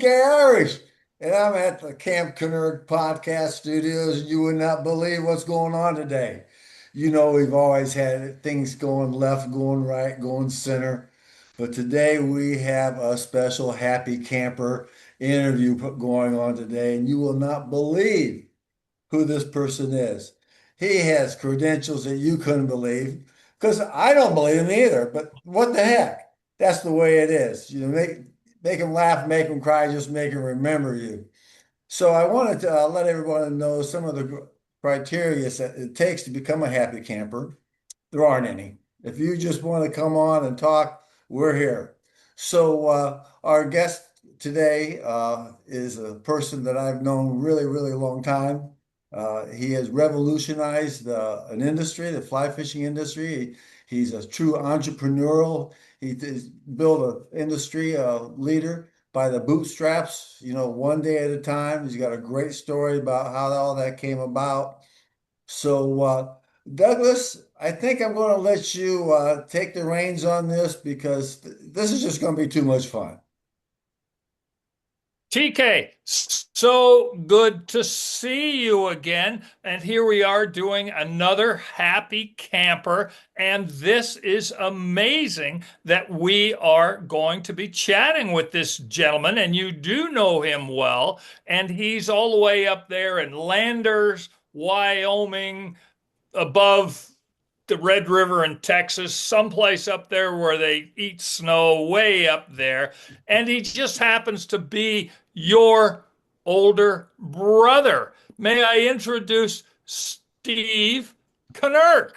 speak Irish. And I'm at the Camp Kennerk Podcast studios, and you would not believe what's going on today. You know, we've always had things going left, going right, going center. But today we have a special happy camper interview going on today, and you will not believe who this person is. He has credentials that you couldn't believe because I don't believe him either. But what the heck? That's the way it is. You know, make them laugh, make them cry, just make them remember you. So I wanted to let everyone know some of the criteria that it takes to become a happy camper. There aren't any. If you just want to come on and talk, we're here. So our guest today is a person that I've known really, really long time. He has revolutionized an industry, the fly fishing industry. He's a true entrepreneurial. He's built an industry leader by the bootstraps, you know, one day at a time. He's got a great story about how all that came about. So, Douglas, I think I'm going to let you take the reins on this because this is just going to be too much fun. TK, so good to see you again. And here we are doing another happy camper. And this is amazing that we are going to be chatting with this gentleman. And you do know him well. And he's all the way up there in Landers, Wyoming, above the Red River in Texas, someplace up there where they eat snow, way up there. And he just happens to be your older brother. May I introduce Steve Kennerk?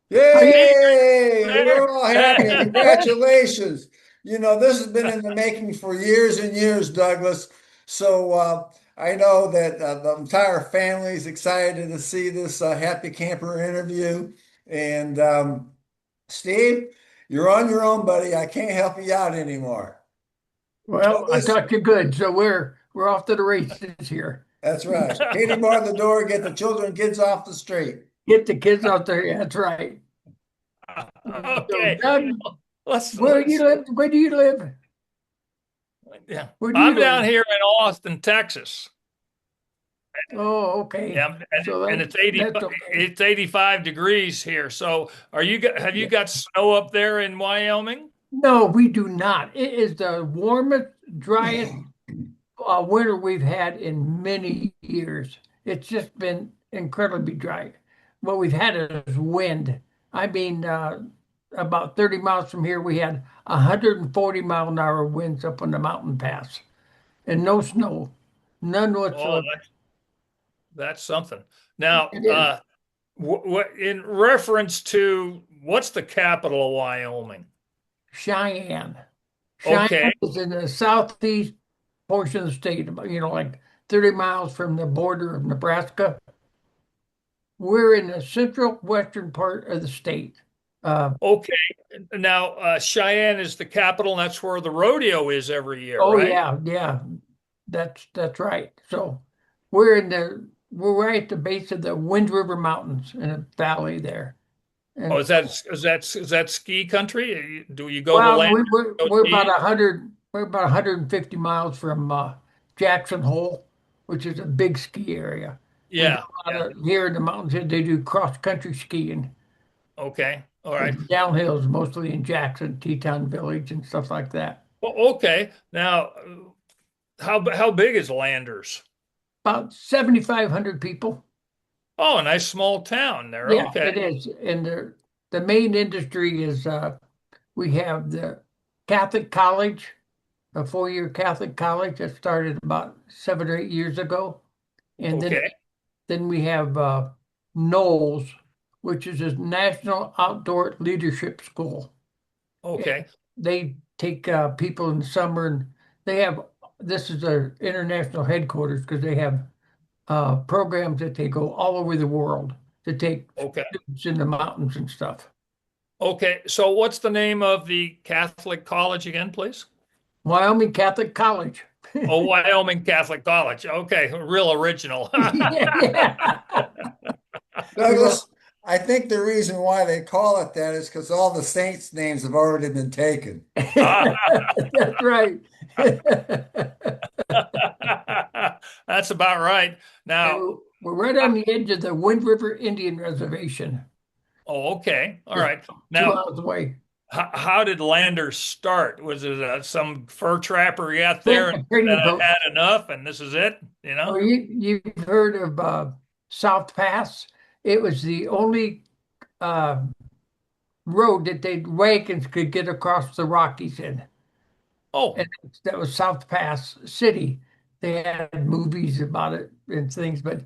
Yay! We're all happy. Congratulations. You know, this has been in the making for years and years, Douglas. So I know that the entire family is excited to see this happy camper interview. And Steve, you're on your own, buddy. I can't help you out anymore. Well, I thought you're good, so we're off to the races here. That's right. Katie bar the door, get the children and kids off the street. Get the kids out there. That's right. Okay. So, Doug, where do you live? Where do you live? Yeah. I'm down here in Austin, Texas. Oh, okay. Yeah, and it's okay. It's 85 degrees here. So have you got snow up there in Wyoming? No, we do not. It is the warmest, driest winter we've had in many years. It's just been incredibly dry. What we've had is wind. I mean, about 30 miles from here, we had 140-mile-an-hour winds up on the mountain pass, and no snow, none whatsoever. Oh, that's something. Now, in reference to what's the capital of Wyoming? Cheyenne. Okay. Cheyenne is in the southeast portion of the state, you know, like 30 miles from the border of Nebraska. We're in the central western part of the state. Okay. Now, Cheyenne is the capital, and that's where the rodeo is every year, Oh, right? yeah. That's right. So we're right at the base of the Wind River Mountains in a valley there. And, is that ski country? Do you go to well, land? we're about 150 miles from Jackson Hole, which is a big ski area. Yeah. Here in the mountains, they do cross-country skiing. Okay. All right. Downhills, mostly in Jackson, Teton Village, and stuff like that. Well, okay. Now, how big is Landers? About 7,500 people. Oh, a nice small town there. Yeah, Okay. it is. And the main industry is we have the Catholic College, a 4-year Catholic college that started about 7 or 8 years ago. And then we have Knowles, which is a National Outdoor Leadership School. Okay. They take people in the summer, and this is their international headquarters because they have programs that they go all over the world to take students in the mountains and stuff. Okay. So what's the name of the Catholic college again, please? Wyoming Catholic College. Oh, Wyoming Catholic College. Okay. Real original. Yeah. Douglas, I think the reason why they call it that is because all the saints' names have already been taken. That's right. That's about right. And Now, we're right on the edge of the Wind River Indian Reservation, oh, okay. All just right. 2 Now, hours away. how did Landers start? Was it some fur trapper got there and A said, trading I've post. had enough and this is it? Oh, you've heard of South Pass? It was the only uh, road that wagons could get across the Rockies in. Oh, And that was South Pass City. They had movies about it and things, but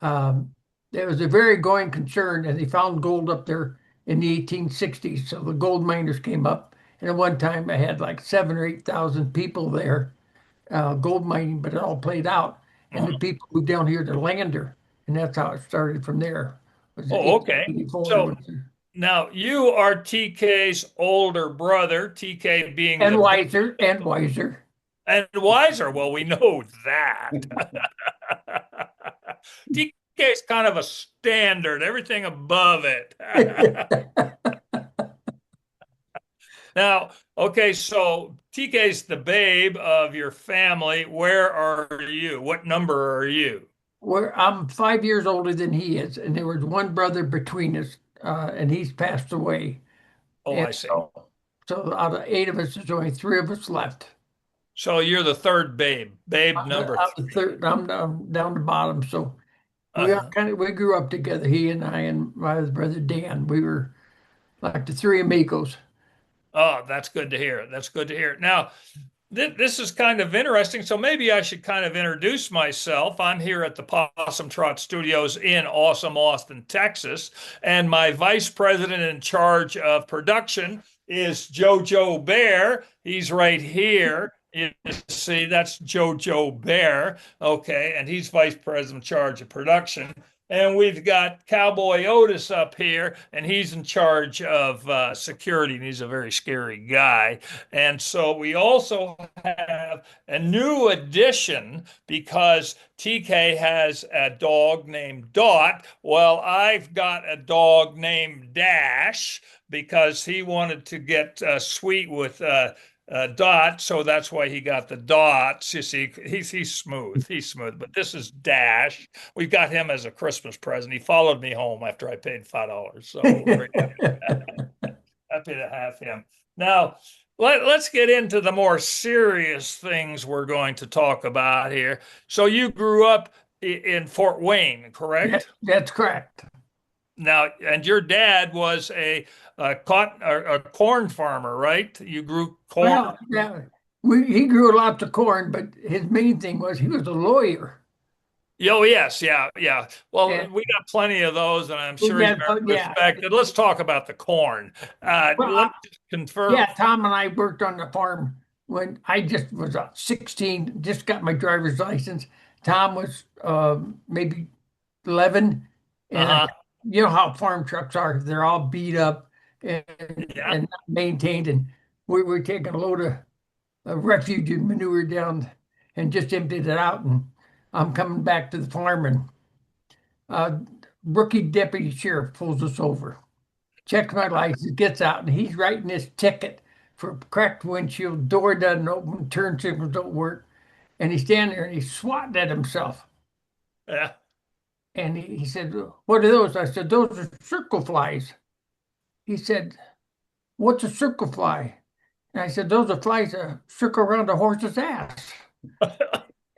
um, it was a very going concern, and they found gold up there in the 1860s. So the gold miners came up, and at one time I had like 7 or 8 thousand people there, gold mining, but it all played out. And the people moved down here to Lander, and that's how it started from there. It was oh, okay. 1884. So now you are TK's older brother, TK being And the wiser, and wiser. and wiser. Well, we know that. TK's kind of a standard, everything above it. Now, okay, so TK's the babe of your family. Where are you? What number are you? I'm 5 years older than he is, and there was one brother between us, and he's passed away. Oh, And I see. so out of 8 of us, there's only 3 of us left. So you're the third babe, babe number I'm the three. third. I'm down the bottom. So Uh-huh. we grew up together. He and I and my other brother Dan. We were like the three amigos. Oh, that's good to hear. That's good to hear. Now, this is kind of interesting. So maybe I should kind of introduce myself. I'm here at the Possum Trot Studios in awesome Austin, Texas, and my vice president in charge of production is JoJo Bear. He's right here. You see, that's JoJo Bear. Okay, and he's vice president in charge of production. And we've got Cowboy Otis up here, and he's in charge of security, and he's a very scary guy. And so we also have a new addition because TK has a dog named Dot. Well, I've got a dog named Dash because he wanted to get sweet with Dot, so that's why he got the dots. You see, he's smooth. He's smooth. But this is Dash. We got him as a Christmas present. He followed me home after I paid $5. So we're happy to have him. Now, let's get into the more serious things we're going to talk about here. So you grew up in Fort Wayne, correct? That's correct. Now, and your dad was a corn farmer, right? You grew corn. Well, yeah, he grew lots of corn, but his main thing was he was a lawyer. Oh, yes, yeah, yeah. Well, And we got plenty of those, and I'm sure yeah, he's very yeah. respected. Let's talk about the corn. Well, Let me just confirm. yeah, Tom and I worked on the farm when I just was 16, just got my driver's license. Tom was maybe 11, and Uh-huh. you know how farm trucks are. They're all beat up and, Yeah. and not maintained. And we were taking a load of refuge and manure down and just emptied it out. And I'm coming back to the farm, and rookie deputy sheriff pulls us over, checks my license, gets out, and he's writing this ticket for cracked windshield, door doesn't open, turn signals don't work. And he's standing there and he's swatting at himself. Yeah. And he said, "What are those?" I said, "Those are circle flies." He said, "What's a circle fly?" And I said, "Those are flies that circle around a horse's ass."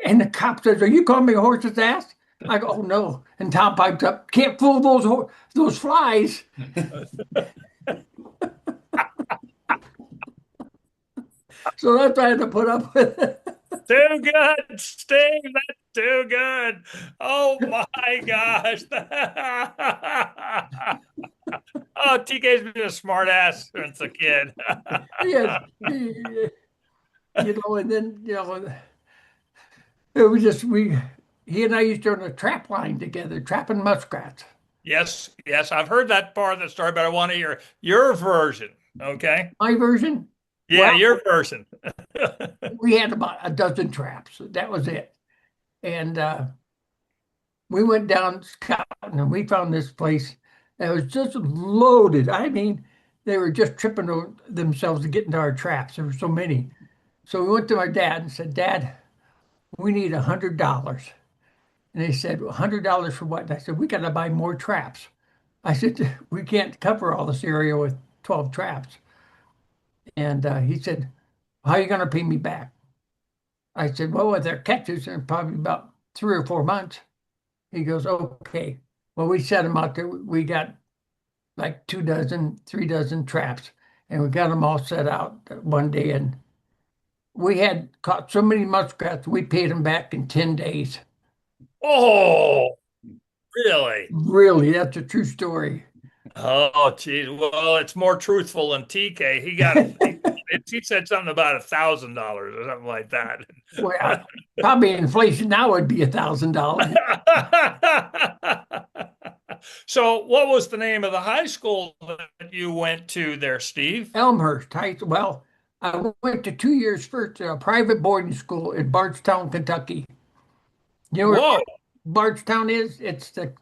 And the cop says, "Are you calling me a horse's ass?" I go, "Oh no." And Tom pipes up, "Can't fool those flies." So that's what I had to put up with. Too good, Steve. That's too good. Oh my gosh. Oh, TK's been a smart ass since a kid. Yes. And then, it was just, he and I used to run a trap line together, trapping muskrats. Yes, yes, I've heard that part of the story, but I want to hear your version. Okay. My version, Yeah, well, your version. we had about a dozen traps. That was it. And we went down scouting and we found this place that was just loaded. I mean, they were just tripping themselves to get into our traps. There were so many. So we went to my dad and said, "Dad, we need $100." And they said, $100 for what? And I said, we got to buy more traps. I said, we can't cover all this area with 12 traps. And he said, how are you going to pay me back? I said, well, with their catches, in probably about 3 or 4 months. He goes, okay. Well, we set them out there. We got like 2 dozen, 3 dozen traps, and we got them all set out one day. And we had caught so many muskrats, we paid them back in 10 days. Oh, really? Really, that's a true story. Oh, geez. Well, it's more truthful than TK. He said something about $1,000 or something like that. Well, probably inflation now would be $1,000. So, what was the name of the high school that you went to there, Steve? Elmhurst Heights. Well, I went to 2 years first to a private boarding school in Bardstown, Kentucky. You know where Whoa. Bardstown is? It's the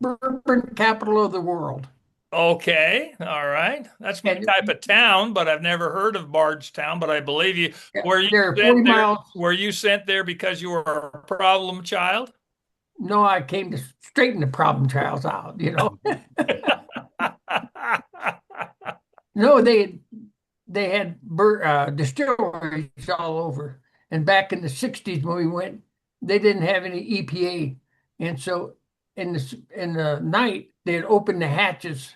bourbon capital of the world. Okay. All right. That's my And type of town, but I've never heard of Bardstown, but I believe you. Were you they're 40 sent there? miles. Were you sent there because you were a problem child? No, I came to straighten the problem childs out, you know. No, they had distilleries all over. And back in the 60s when we went, they didn't have any EPA. And so in the night, they'd open the hatches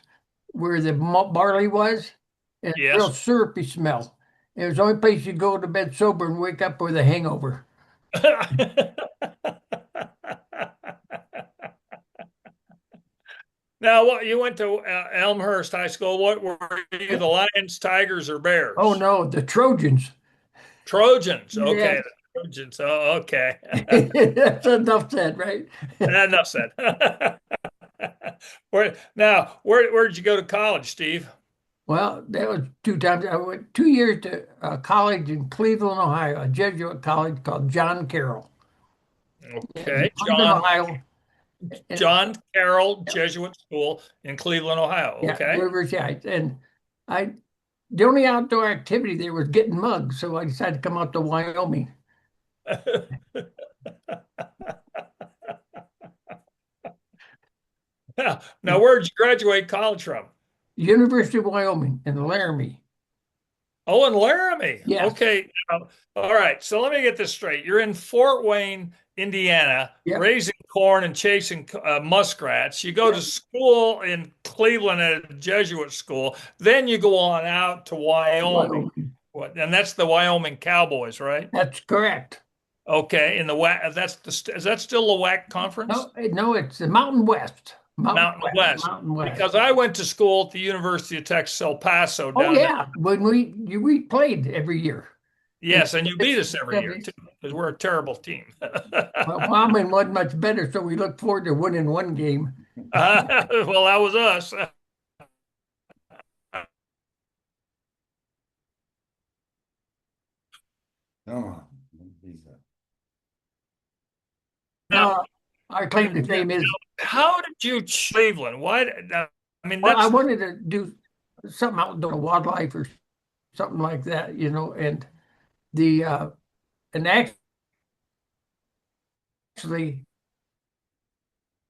where the barley was, and Yes. real syrupy smell. It was the only place you go to bed sober and wake up with a hangover. Now, what you went to Elmhurst High School? What were you, the Lions, Tigers, or Bears? Oh no, the Trojans. Trojans. Okay, Yes. the Trojans. Oh, okay. That's enough said, right? Enough said. Where did you go to college, Steve? Well, that was 2 times. I went 2 years to college in Cleveland, Ohio, a Jesuit college called John Carroll. Okay, Cleveland, Ohio. John Carroll Jesuit School in Cleveland, Ohio. Yeah, Okay. Rivers Heights. And the only outdoor activity there was getting mugs, so I decided to come out to Wyoming. Now, where did you graduate college from? University of Wyoming in Laramie. Oh, in Laramie. Yes. Okay. All right. So let me get this straight. You're in Fort Wayne, Indiana, Yep. raising corn and chasing muskrats. You go to school in Cleveland at a Jesuit school. Then you go on out to Wyoming. And that's the Wyoming Cowboys, right? That's correct. Okay. In the WAC, is that still the WAC conference? No, it's the Mountain West. Mountain West. Because I went to school at the University of Texas, El Paso. Oh yeah, when we played every year. Yes, and you beat us every year too, because we're a terrible team. Well, Wyoming wasn't much better, so we look forward to winning one game. Well, that was us. Come on. Now, our claim to fame is. How did you Cleveland? Why? I mean, Well, I wanted to do something outdoor wildlife or something like that, you know, and actually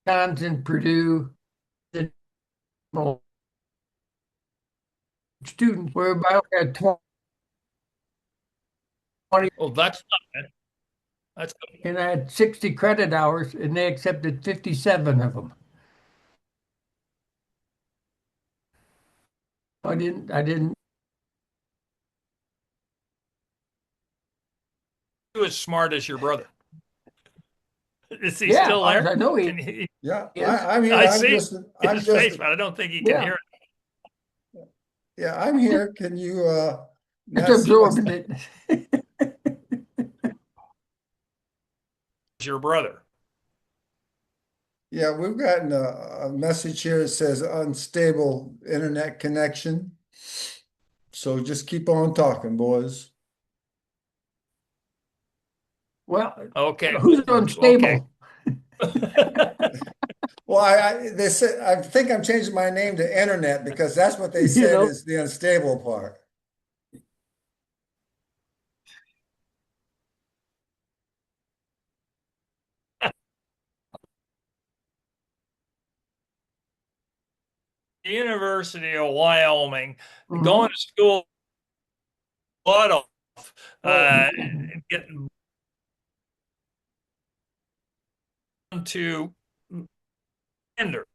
Wisconsin, Purdue, the students were about at 20. Oh, that's not bad. That's good. And I had 60 credit hours, and they accepted 57 of them. I didn't. He was smart as your brother. Is he Yeah, still there? I know he. Can he Yeah, Yes. I'm here. I I'm see just, his I'm face, just, but I don't think he can Yeah. hear yeah, I'm here. Can you It's not see what's- absorbing it. your brother. Yeah, we've gotten a message here that says unstable internet connection. So just keep on talking, boys. Well, Okay. who's unstable? Well, they said I think I'm changing my name to internet because that's what they You said know? is the unstable part. University of Wyoming, Mhm. going to school, butt off, Oh, uh, getting to Ender.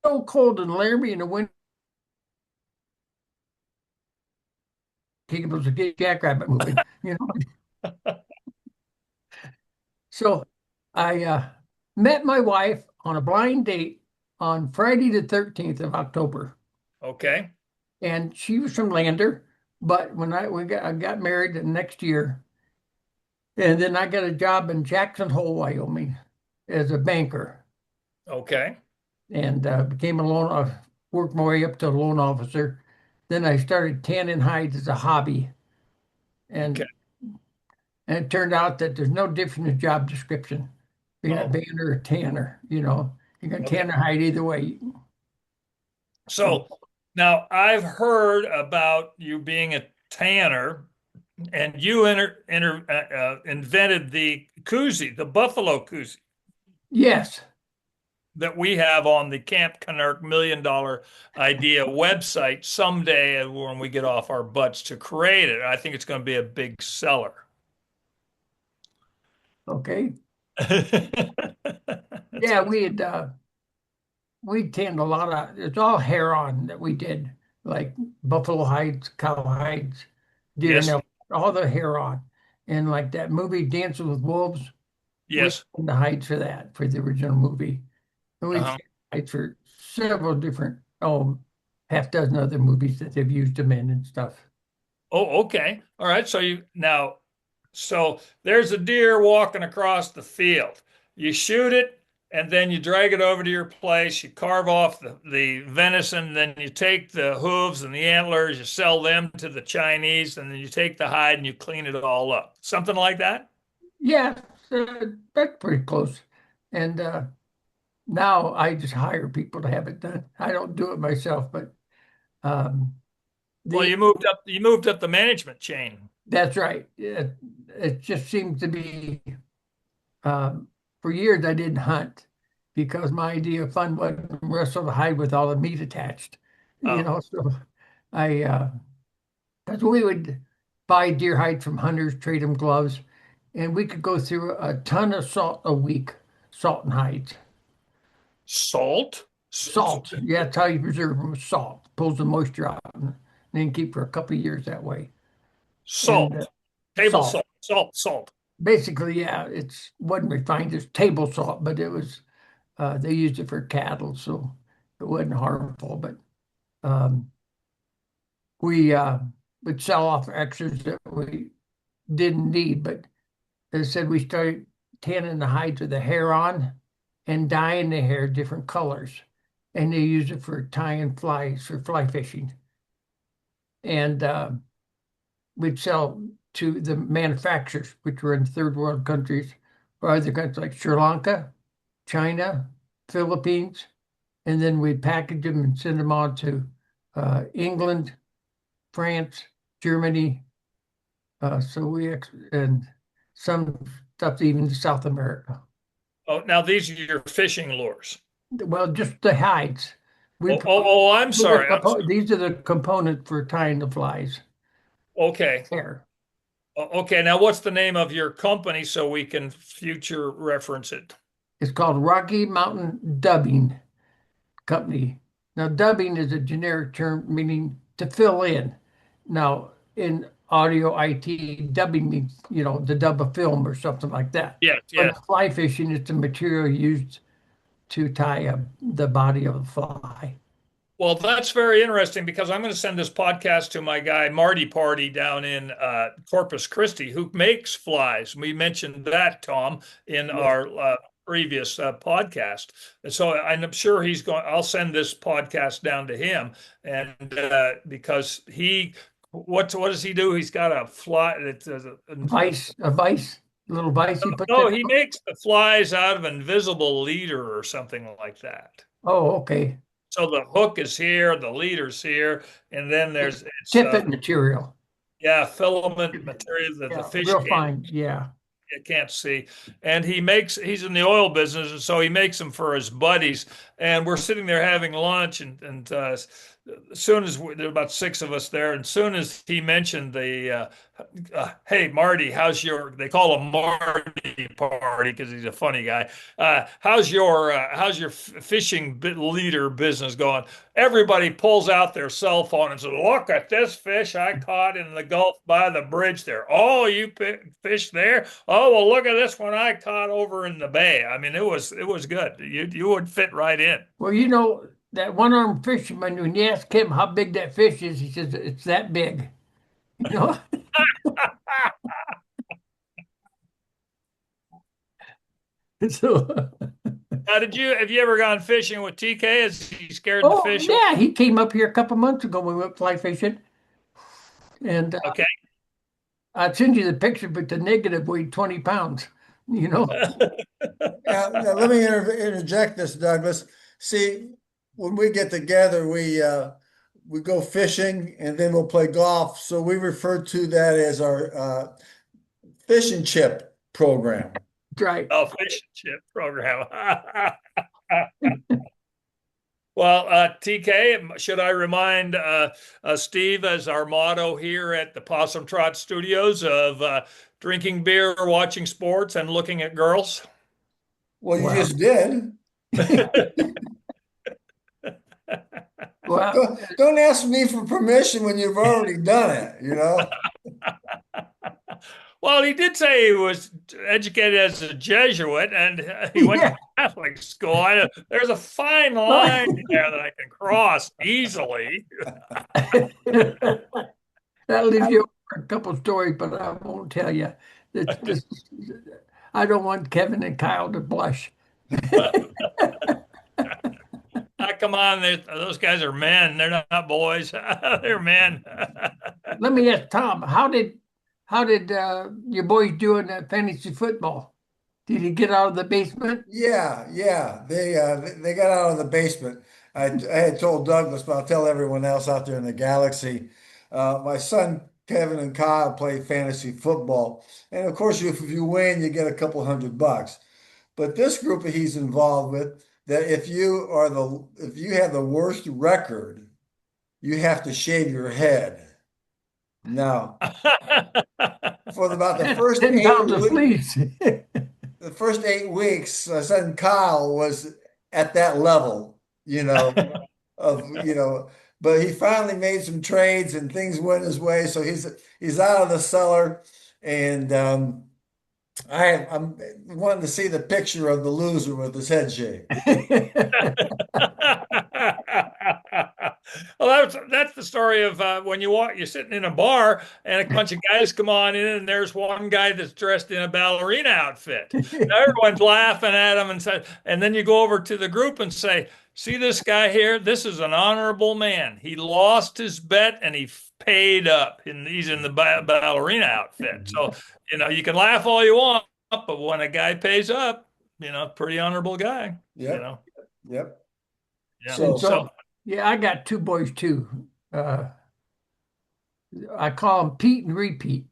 so cold in Laramie in the winter. It was a jackrabbit moving, you know. So I met my wife on a blind date on Friday the 13th of October, Okay. and she was from Lander. But when I got married the next year, and then I got a job in Jackson Hole, Wyoming, as a banker, Okay. and became a loan. Worked my way up to a loan officer. Then I started tanning hides as a hobby, Okay. and it turned out that there's no difference in job description, being a Oh, banner or tanner. You know, you can okay. tan or hide either way. So now I've heard about you being a tanner, and you invented the koozie, the buffalo koozie Yes. that we have on the Camp Kennerk $1 Million Idea website someday when we get off our butts to create it. I think it's going to be a big seller. Okay. That's Yeah, awesome. we tanned a lot of. It's all hair on that we did, like buffalo hides, cow hides, deer and Yes, elk, all the hair on, and like that movie Dancing with Wolves, we yes. tanned the hides for that for the original movie, and we Uh-huh. tanned hides for several different half dozen other movies that they've used them in and stuff. Oh, okay. All right. So there's a deer walking across the field. You shoot it, and then you drag it over to your place. You carve off the venison, then you take the hooves and the antlers, you sell them to the Chinese, and then you take the hide and you clean it all up. Something like that? Yeah, that's pretty close, and now I just hire people to have it done. I don't do it myself, but um, Well, the you moved up the management chain. that's right. It just seems to be for years I didn't hunt because my idea of fun was to wrestle the hide with all the meat attached. You Oh, know, so I because we would buy deer hide from hunters, trade them gloves, and we could go through a ton of salt a week, salt and hides. salt? Salt, yeah, that's how you preserve them with salt. Pulls the moisture out and then keep for a couple of years that way. And Salt. Table salt, salt. Salt. basically, yeah, it's wasn't refined as table salt, but it was they used it for cattle, so it wasn't harmful. But um, we would sell off extras that we didn't need. But they said we started tanning the hides with the hair on and dyeing the hair different colors, and they use it for tying flies for fly fishing. And we'd sell to the manufacturers, which were in third world countries or other countries like Sri Lanka, China, Philippines, and then we'd package them and send them on to England, France, Germany. And some stuff even to South America. Oh, now these are your fishing lures. Well, just the hides. We I'm sorry. I'm sorry. these are the components for tying the flies. Okay. Hair. Okay. Now, what's the name of your company so we can future reference it? It's called Rocky Mountain Dubbing Company. Now, dubbing is a generic term meaning to fill in. Now, in audio IT, dubbing means, to dub a film or something like that. Yes, But yes. fly fishing is the material used to tie up the body of a fly. Well, that's very interesting because I'm going to send this podcast to my guy Marty Party down in Corpus Christi, who makes flies. We mentioned that, Tom, in Yes. our previous podcast. And so I'm sure he's going. I'll send this podcast down to him, and because what does he do? He's got a fly. A little vice he puts No, in. he makes the flies out of invisible leader or something like that. Oh, okay. So the hook is here, the leader's here, and then there's it's Tippet material. yeah, filament material that the Yeah, fish real can't. fine. Yeah. you can't see. And he's in the oil business, and so he makes them for his buddies. And we're sitting there having lunch, and as soon as there were about six of us there, and soon as he mentioned hey Marty, they call him Marty Party because he's a funny guy. How's your fishing leader business going? Everybody pulls out their cell phone and says, "Look at this fish I caught in the Gulf by the bridge there. Oh, you fish there? Oh, well, look at this one I caught over in the bay." I mean, it was good. You would fit right in. Well, that one-armed fisherman, when you ask him how big that fish is, he says it's that big. You know? So, Have you ever gone fishing with TK? Is he scared to fish? yeah, he came up here a couple months ago when we went fly fishing. And Okay. I'd send you the picture, but the negative weighed 20 pounds, you know? Now, let me interject this, Douglas. See, when we get together, we go fishing and then we'll play golf. So we refer to that as our fish and chip program. Right. Oh, fish and chip program. Well, TK, should I remind Steve as our motto here at the Possum Trot Studios of drinking beer, watching sports, and looking at girls? Well, you just did. Well, don't ask me for permission when you've already done it, you know? Well, he did say he was educated as a Jesuit and he went to Catholic school. There's a fine line there that I can cross easily. That'll leave you a couple stories, but I won't tell you. I don't want Kevin and Kyle to blush. Come on, those guys are men. They're not boys. They're men. Let me ask Tom, how did your boys do in that fantasy football? Did he get out of the basement? Yeah. They got out of the basement. I had told Douglas, but I'll tell everyone else out there in the galaxy. My son Kevin and Kyle play fantasy football, and of course, if you win, you get a couple $100. But this group that he's involved with, that if you have the worst record, you have to shave your head. Now, for about the first 10 pounds of fleece. The first 8 weeks, my son Kyle was at that level, but he finally made some trades and things went his way. So he's out of the cellar, and I'm wanting to see the picture of the loser with his head shaved. Well, that's the story of when you're sitting in a bar and a bunch of guys come on in, and there's one guy that's dressed in a ballerina outfit. Now everyone's laughing at him, and then you go over to the group and say, "See this guy here? This is an honorable man. He lost his bet and he paid up, and he's in the ballerina outfit." So you can laugh all you want, but when a guy pays up, pretty honorable guy. Yep. Yep. Yeah. So yeah, I got two boys too. I call them Pete and Repeat.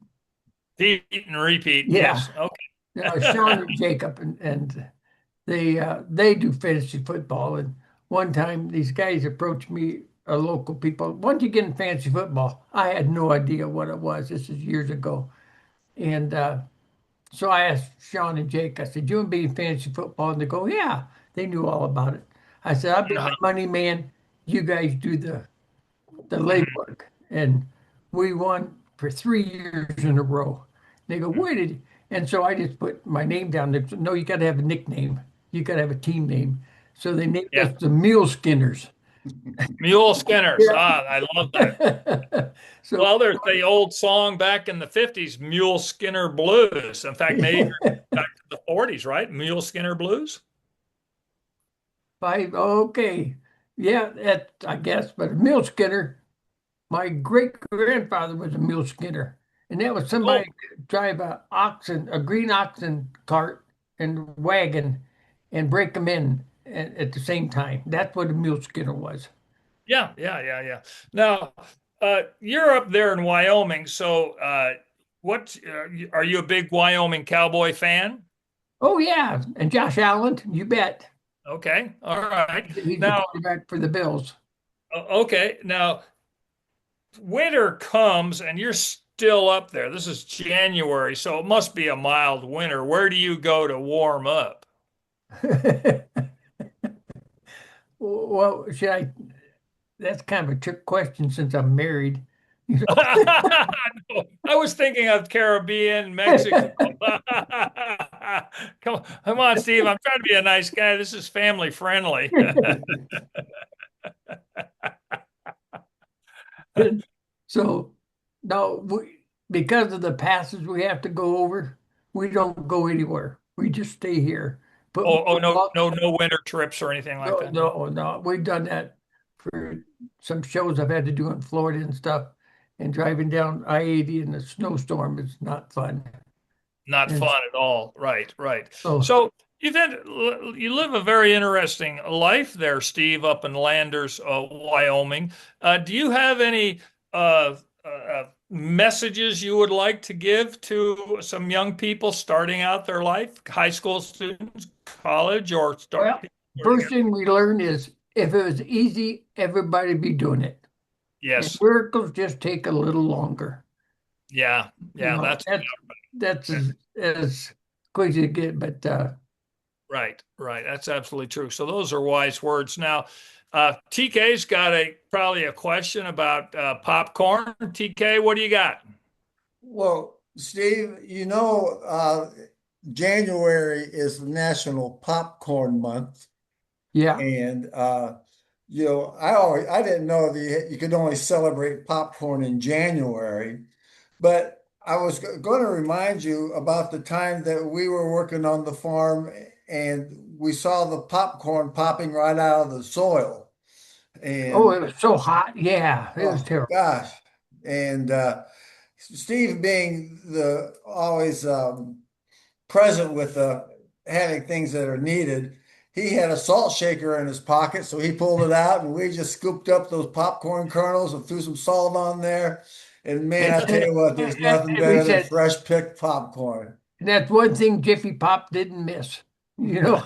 Pete and Repeat. Yeah. Yes. Okay. Sean and Jacob, and they do fantasy football. And one time, these guys approached me, local people. Why don't you get in fantasy football? I had no idea what it was. This is years ago, and so I asked Sean and Jake. I said, "You want to be in fantasy football?" And they go, "Yeah." They knew all about it. I said, "I'll be the money man. You guys do the legwork." And we won for 3 years in a row. They go, "Where did you?" And so I just put my name down there. No, you got to have a nickname. You got to have a team name. So they named us the Mule Skinners. Mule Skinners. Yeah. I love that. Well, there's the old song back in the 50s, Mule Skinner Blues. In fact, maybe back to the 40s, right? Mule Skinner Blues. Okay. Yeah, I guess. But a mule skinner, my great grandfather was a mule skinner. And that was somebody drive a green oxen cart and wagon and break them in at the same time. That's what a mule skinner was. Yeah. Now, you're up there in Wyoming, so What are you a big Wyoming Cowboy fan? Oh yeah, and Josh Allen, you bet. Okay, all right. He's the Now, quarterback for the Bills. okay, now winter comes and you're still up there. This is January, so it must be a mild winter. Where do you go to warm up? Well, should I? That's kind of a trick question since I'm married. You No, I was thinking of Caribbean, Mexico. know? Come on, Steve. I'm trying to be a nice guy. This is family friendly. So no, because of the passes we have to go over, we don't go anywhere. We just stay here. But Oh, no, no winter trips or anything like no, that. no. We've done that for some shows I've had to do in Florida and stuff. And driving down I-80 in a snowstorm is not fun. Not And fun at all. Right, right. so, So you live a very interesting life there, Steve, up in Landers, Wyoming. Do you have any messages you would like to give to some young people starting out their life, high school students, college, or well, start? first thing we learn is if it was easy, everybody be doing it. And Yes. miracles just take a little longer. Yeah. You Yeah. know, that's as quick as you get, but Right, right. That's absolutely true. So those are wise words. Now, TK's got probably a question about popcorn. TK, what do you got? Well, Steve, January is National Popcorn Month. yeah. And I didn't know that you could only celebrate popcorn in January, but I was going to remind you about the time that we were working on the farm and we saw the popcorn popping right out of the soil. Oh, And it was so hot. Yeah, it was oh terrible. gosh. And Steve being the always present with having things that are needed. He had a salt shaker in his pocket, so he pulled it out, and we just scooped up those popcorn kernels and threw some salt on there. And man, And, I tell you what, there's nothing we better than said fresh picked popcorn. that's one thing Jiffy Pop didn't miss, you know.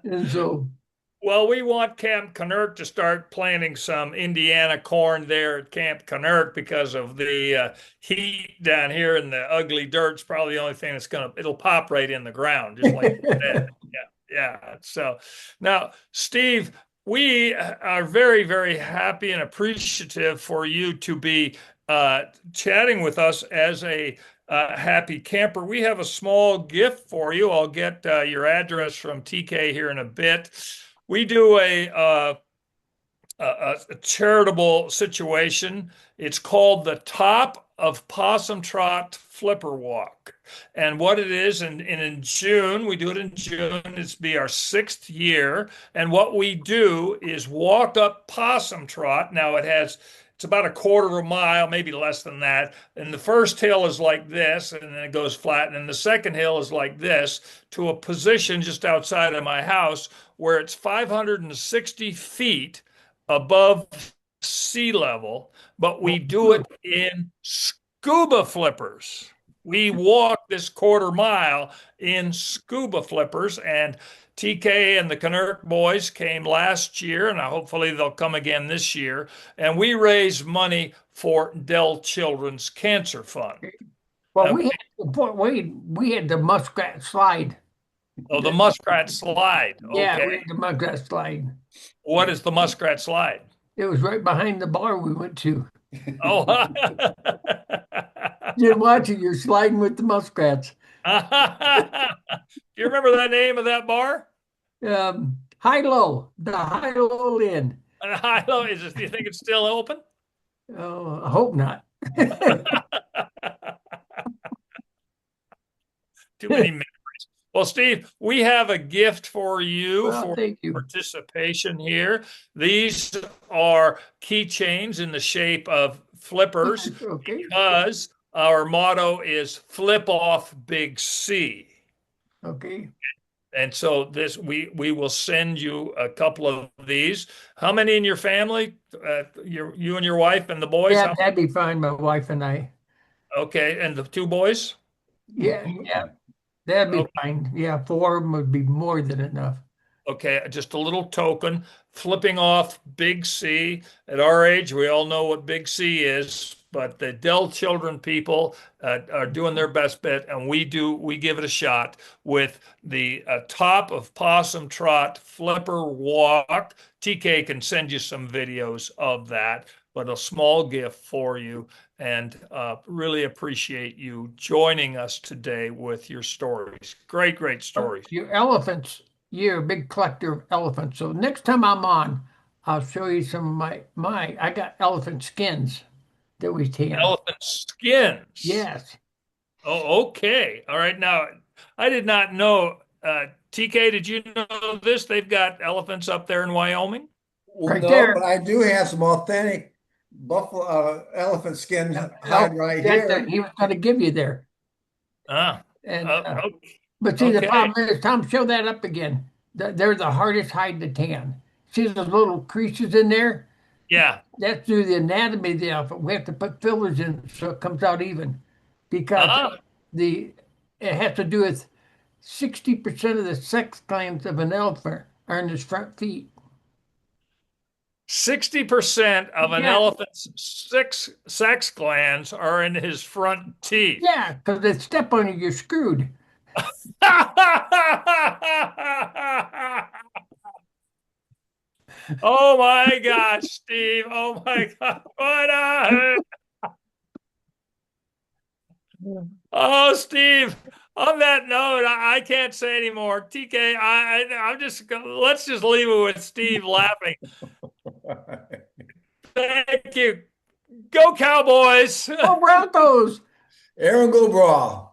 And so, Well, we want Camp Kennerk to start planting some Indiana corn there at Camp Kennerk because of the heat down here and the ugly dirt's probably the only thing it'll pop right in the ground, just like that. Yeah, yeah. So now, Steve, we are very, very happy and appreciative for you to be chatting with us as a happy camper. We have a small gift for you. I'll get your address from TK here in a bit. We do a charitable situation. It's called the Top of Possum Trot Flipper Walk. And what it is, and in June, we do it in June, it's be our 6th year. And what we do is walk up Possum Trot. Now it's about a quarter of a mile, maybe less than that. And the first hill is like this, and then it goes flat. And then the second hill is like this to a position just outside of my house where it's 560 feet above sea level, but we do it in scuba flippers. We walk this quarter mile in scuba flippers, and TK and the Kennerk boys came last year, and hopefully they'll come again this year. And we raise money for Dell Children's Cancer Fund. well, we had the muskrat slide. Oh, the muskrat slide. Yeah, Okay. we had the muskrat slide. What is the muskrat slide? It was right behind the bar we went to. Oh, You're watching, you're sliding with the muskrats. do you remember the name of that bar? High-low, the High-low Inn. I don't know. Do you think it's still open? Oh, I hope not. Too many memories. Well, Steve, we have a gift for you for Thank you. participation here. These are keychains in the shape of flippers Okay. because our motto is flip off Big C. Okay. And so we will send you a couple of these. How many in your family? You and your wife and the boys? Yeah, that'd be fine, my wife and I. Okay, and the two boys? Yeah, yeah, that'd be Okay. fine. Yeah, 4 of them would be more than enough. Okay, just a little token, flipping off Big C. At our age, we all know what Big C is, but the Dell Children people are doing their best bit, and we give it a shot with the top of Possum Trot Flipper Walk. TK can send you some videos of that, but a small gift for you, and really appreciate you joining us today with your stories. Great, great stories. Your elephants, you're a big collector of elephants. So next time I'm on, I'll show you some of I got elephant skins that we tan. Elephant skins. Yes, Oh, okay. All right. Now, I did not know. TK, did you know this? They've got elephants up there in Wyoming. Well, right no, but there. I do have some authentic buffalo elephant skin hide Oh, right that's that here. he was going to give you there. Ah, And but see, the okay. problem is, Tom, show that up again. They're the hardest hide to tan. See those little creases in there? Yeah. That's through the anatomy of the elephant. We have to put fillers in so it comes out even, because Ah, the it has to do with 60% of the sex glands of an elephant are in his front feet. 60% of an Yeah, elephant's six sex glands are in his front teeth. yeah, because they step on you, you're screwed. Oh my gosh, Steve. Oh my God. Oh, Steve. On that note, I can't say anymore. TK, I'm just let's just leave it with Steve laughing. Thank you. Go Cowboys. Oh, Broncos! Aaron Go Brawl.